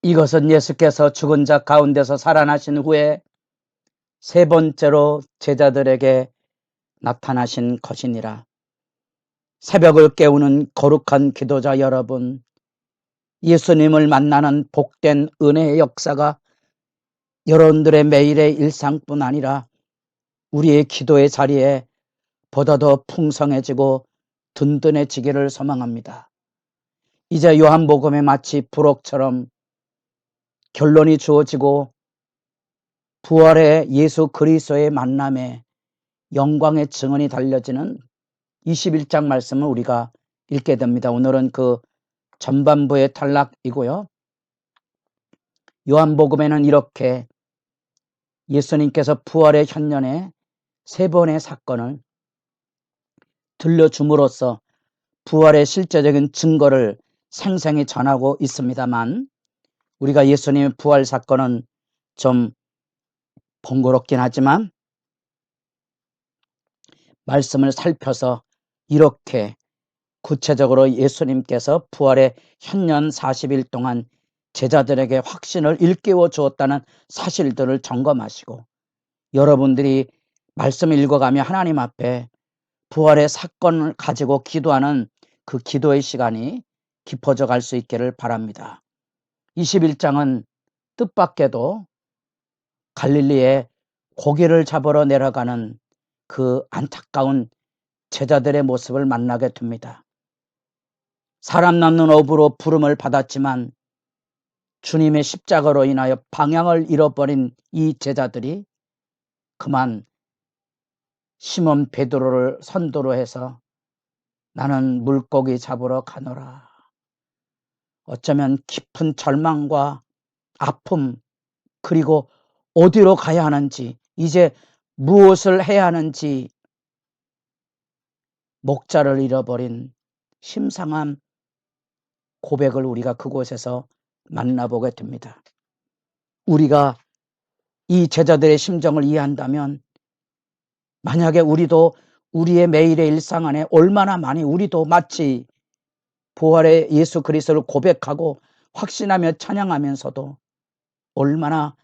이것은 예수께서 죽은 자 가운데서 살아나신 후에 세 번째로 제자들에게 나타나신 것이니라. 새벽을 깨우는 거룩한 기도자 여러분, 예수님을 만나는 복된 은혜의 역사가 여러분들의 매일의 일상뿐 아니라 우리의 기도의 자리에 보다 더 풍성해지고 든든해지기를 소망합니다. 이제 요한복음에 마치 부록처럼 결론이 주어지고 부활의 예수 그리스도의 만남에 영광의 증언이 달려지는 21장 말씀을 우리가 읽게 됩니다. 오늘은 그 전반부의 단락이고요. 요한복음에는 이렇게 예수님께서 부활의 현년에 세 번의 사건을 들려줌으로써 부활의 실제적인 증거를 생생히 전하고 있습니다만, 우리가 예수님의 부활 사건은 좀 번거롭긴 하지만 말씀을 살펴서 이렇게 구체적으로 예수님께서 부활의 현년 40일 동안 제자들에게 확신을 일깨워 주었다는 사실들을 점검하시고, 여러분들이 말씀을 읽어가며 하나님 앞에 부활의 사건을 가지고 기도하는 그 기도의 시간이 깊어져 갈 수 있기를 바랍니다. 21장은 뜻밖에도 갈릴리에 고기를 잡으러 내려가는 그 안타까운 제자들의 모습을 만나게 됩니다. 사람 낳는 어부로 부름을 받았지만 주님의 십자가로 인하여 방향을 잃어버린 이 제자들이 그만 시몬 베드로를 선두로 해서 나는 물고기 잡으러 가노라. 어쩌면 깊은 절망과 아픔, 그리고 어디로 가야 하는지, 이제 무엇을 해야 하는지 목자를 잃어버린 심상한 고백을 우리가 그곳에서 만나보게 됩니다. 우리가 이 제자들의 심정을 이해한다면, 만약에 우리도 우리의 매일의 일상 안에 얼마나 많이 우리도 마치 부활의 예수 그리스도를 고백하고 확신하며 찬양하면서도 얼마나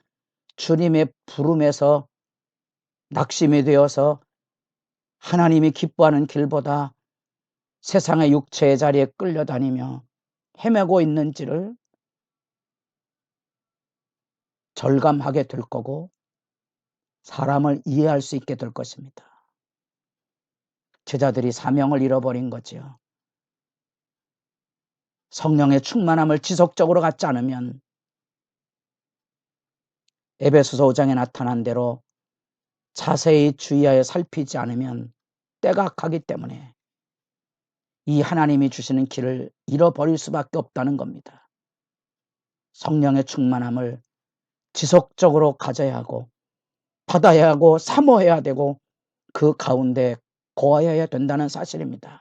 주님의 부름에서 낙심이 되어서 하나님이 기뻐하는 길보다 세상의 육체의 자리에 끌려다니며 헤매고 있는지를 절감하게 될 거고, 사람을 이해할 수 있게 될 것입니다. 제자들이 사명을 잃어버린 거지요. 성령의 충만함을 지속적으로 갖지 않으면, 에베소서 5장에 나타난 대로 자세히 주의하여 살피지 않으면 때가 가기 때문에 이 하나님이 주시는 길을 잃어버릴 수밖에 없다는 겁니다. 성령의 충만함을 지속적으로 가져야 하고 받아야 하고 사모해야 되고 그 가운데 거하여야 된다는 사실입니다.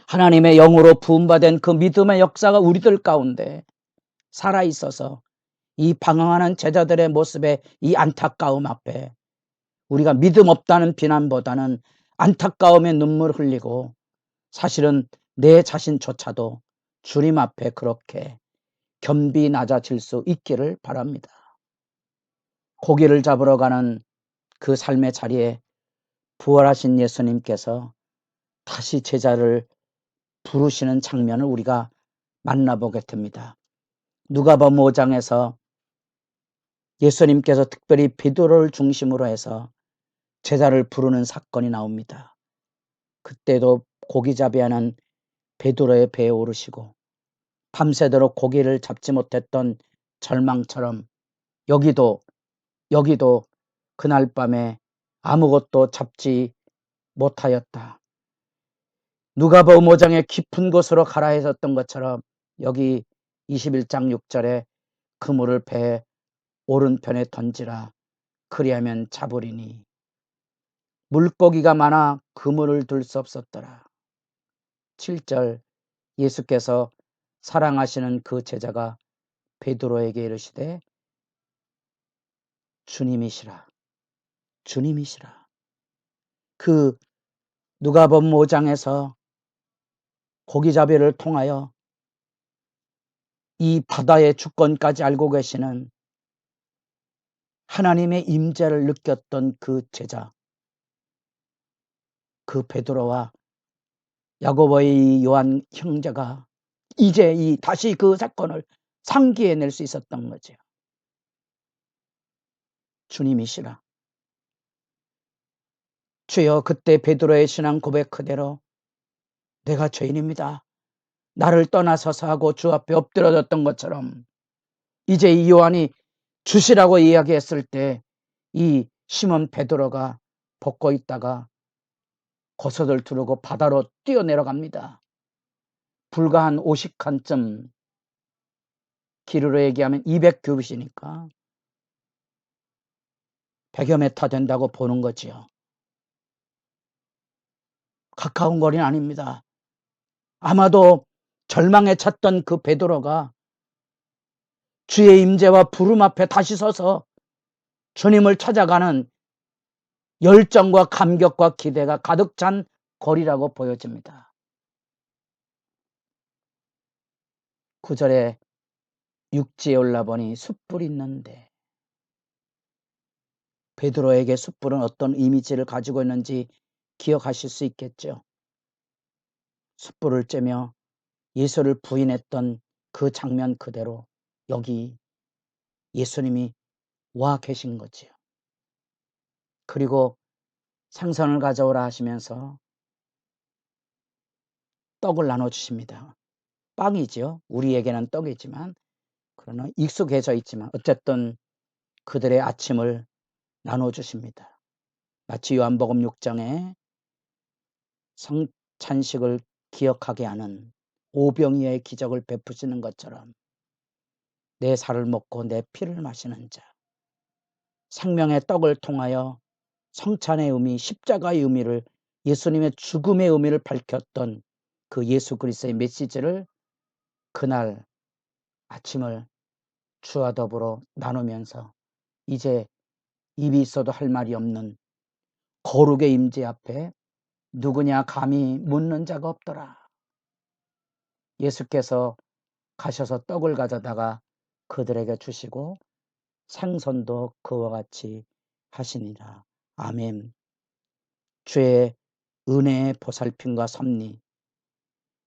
하나님의 영으로 부음받은 그 믿음의 역사가 우리들 가운데 살아있어서 이 방황하는 제자들의 모습에 이 안타까움 앞에 우리가 믿음 없다는 비난보다는 안타까움에 눈물 흘리고, 사실은 내 자신조차도 주님 앞에 그렇게 겸비 낮아질 수 있기를 바랍니다. 고기를 잡으러 가는 그 삶의 자리에 부활하신 예수님께서 다시 제자를 부르시는 장면을 우리가 만나보게 됩니다. 누가복음 5장에서 예수님께서 특별히 베드로를 중심으로 해서 제자를 부르는 사건이 나옵니다. 그때도 고기잡이 하는 베드로의 배에 오르시고 밤새도록 고기를 잡지 못했던 절망처럼 여기도 그날 밤에 아무것도 잡지 못하였다. 누가복음 5장의 깊은 곳으로 가라 했었던 것처럼 여기 21장 6절에 그물을 배 오른편에 던지라 그리하면 잡으리니 물고기가 많아 그물을 들 수 없었더라. 7절 예수께서 사랑하시는 그 제자가 베드로에게 이르시되 주님이시라. 그 누가복음 5장에서 고기잡이를 통하여 이 바다의 주권까지 알고 계시는 하나님의 임재를 느꼈던 그 제자, 그 베드로와 야고보의 요한 형제가 이제 다시 그 사건을 상기해낼 수 있었던 거죠. 주님이시라. 주여, 그때 베드로의 신앙 고백 그대로 내가 죄인입니다, 나를 떠나서서 하고 주 앞에 엎드려졌던 것처럼 이제 이 요한이 주시라고 이야기했을 때 이 시몬 베드로가 벗고 있다가 겉옷을 두르고 바다로 뛰어내려갑니다. 불과 한 50칸쯤, 길이로 얘기하면 200규빗이니까 100여 미터 된다고 보는 거지요. 가까운 거리는 아닙니다. 아마도 절망에 찼던 그 베드로가 주의 임재와 부름 앞에 다시 서서 주님을 찾아가는 열정과 감격과 기대가 가득 찬 거리라고 보여집니다. 9절에 육지에 올라보니 숯불이 있는데, 베드로에게 숯불은 어떤 이미지를 가지고 있는지 기억하실 수 있겠죠. 숯불을 쬐며 예수를 부인했던 그 장면 그대로 여기 예수님이 와 계신 거지요. 그리고 생선을 가져오라 하시면서 떡을 나눠주십니다. 빵이죠. 우리에게는 떡이지만, 그러나 익숙해져 있지만 어쨌든 그들의 아침을 나눠주십니다. 마치 요한복음 6장에 성찬식을 기억하게 하는 오병이어의 기적을 베푸시는 것처럼 내 살을 먹고 내 피를 마시는 자, 생명의 떡을 통하여 성찬의 의미, 십자가의 의미를, 예수님의 죽음의 의미를 밝혔던 그 예수 그리스도의 메시지를 그날 아침을 주와 더불어 나누면서 이제 입이 있어도 할 말이 없는 거룩의 임재 앞에 누구냐 감히 묻는 자가 없더라. 예수께서 가셔서 떡을 가져다가 그들에게 주시고 생선도 그와 같이 하시니라. 아멘. 주의 은혜의 보살핌과 섭리,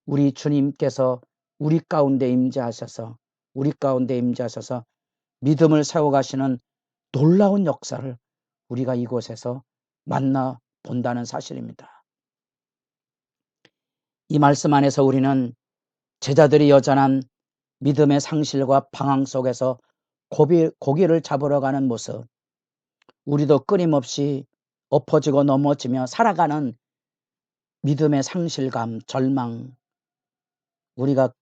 우리 주님께서 우리 가운데 임재하셔서 믿음을 세워가시는 놀라운 역사를 우리가 이곳에서 만나 본다는 사실입니다. 이 말씀 안에서 우리는 제자들이 여전한 믿음의 상실과 방황 속에서 고기를 잡으러 가는 모습, 우리도 끊임없이 엎어지고 넘어지며 살아가는 믿음의 상실감, 절망, 우리가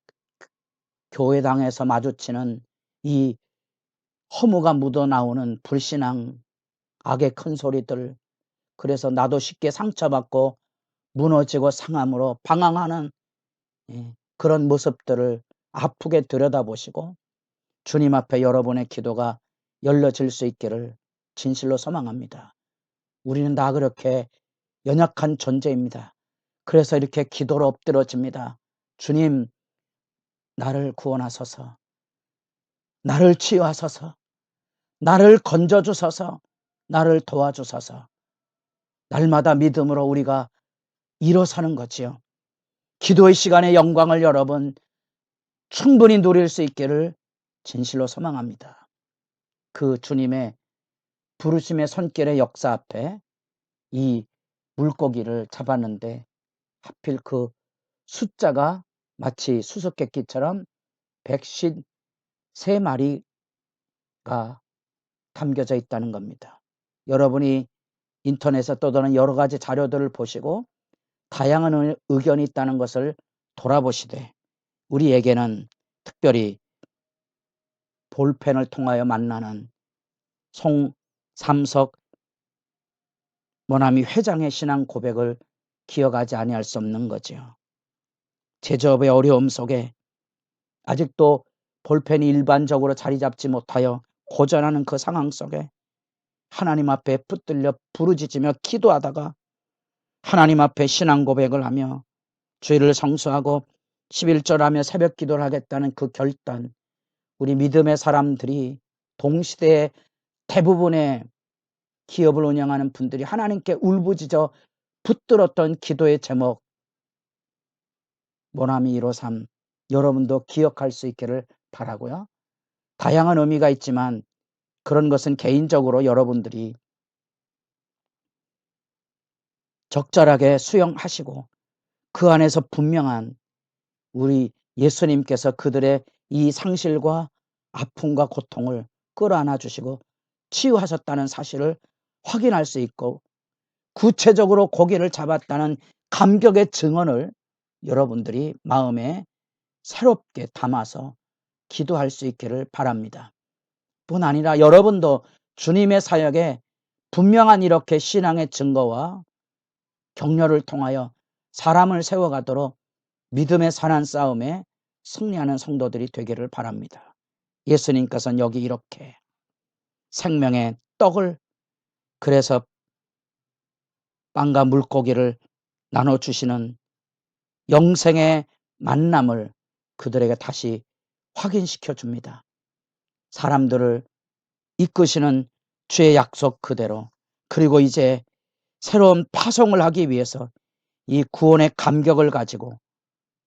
교회당에서 마주치는 이 허무가 묻어나오는 불신앙, 악의 큰 소리들, 그래서 나도 쉽게 상처받고 무너지고 상함으로 방황하는 그런 모습들을 아프게 들여다보시고 주님 앞에 여러분의 기도가 열려질 수 있기를 진실로 소망합니다. 우리는 다 그렇게 연약한 존재입니다. 그래서 이렇게 기도로 엎드려집니다. 주님, 나를 구원하소서, 나를 치유하소서, 나를 건져주소서, 나를 도와주소서. 날마다 믿음으로 우리가 일어서는 거지요. 기도의 시간의 영광을 여러분 충분히 누릴 수 있기를 진실로 소망합니다. 그 주님의 부르심의 손길의 역사 앞에 이 물고기를 잡았는데 하필 그 숫자가 마치 수수께끼처럼 153마리가 담겨져 있다는 겁니다. 여러분이 인터넷에 떠도는 여러 가지 자료들을 보시고 다양한 의견이 있다는 것을 돌아보시되 우리에게는 특별히 볼펜을 통하여 만나는 송삼석 모나미 회장의 신앙 고백을 기억하지 아니할 수 없는 거죠. 제조업의 어려움 속에 아직도 볼펜이 일반적으로 자리 잡지 못하여 고전하는 그 상황 속에 하나님 앞에 붙들려 부르짖으며 기도하다가 하나님 앞에 신앙 고백을 하며 주일을 성수하고 11절하며 새벽 기도를 하겠다는 그 결단, 우리 믿음의 사람들이 동시대에 대부분의 기업을 운영하는 분들이 하나님께 울부짖어 붙들었던 기도의 제목 모나미 153 여러분도 기억할 수 있기를 바라고요. 다양한 의미가 있지만 그런 것은 개인적으로 여러분들이 적절하게 수용하시고 그 안에서 분명한 우리 예수님께서 그들의 이 상실과 아픔과 고통을 끌어안아 주시고 치유하셨다는 사실을 확인할 수 있고 구체적으로 고기를 잡았다는 감격의 증언을 여러분들이 마음에 새롭게 담아서 기도할 수 있기를 바랍니다. 뿐 아니라 여러분도 주님의 사역에 분명한 이렇게 신앙의 증거와 격려를 통하여 사람을 세워가도록 믿음의 선한 싸움에 승리하는 성도들이 되기를 바랍니다. 예수님께서는 여기 이렇게 생명의 떡을 그래서 빵과 물고기를 나눠주시는 영생의 만남을 그들에게 다시 확인시켜 줍니다. 사람들을 이끄시는 주의 약속 그대로 그리고 이제 새로운 파송을 하기 위해서 이 구원의 감격을 가지고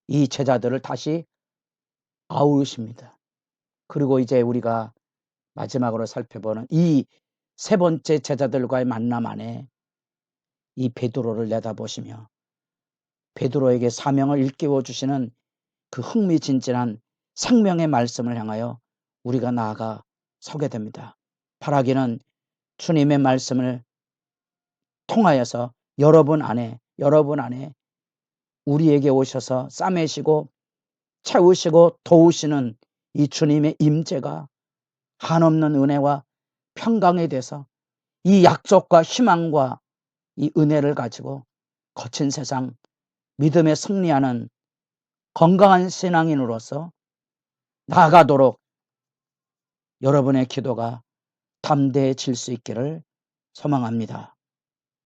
이 제자들을 다시 아우르십니다. 그리고 이제 우리가 마지막으로 살펴보는 이 세 번째 제자들과의 만남 안에 이 베드로를 내다보시며 베드로에게 사명을 일깨워 주시는 그 흥미진진한 생명의 말씀을 향하여 우리가 나아가 서게 됩니다. 바라기는 주님의 말씀을 통하여서 여러분 안에 우리에게 오셔서 싸매시고 채우시고 도우시는 이 주님의 임재가 한없는 은혜와 평강에 대해서 이 약속과 희망과 이 은혜를 가지고 거친 세상 믿음에 승리하는 건강한 신앙인으로서 나아가도록 여러분의 기도가 담대해질 수 있기를 소망합니다.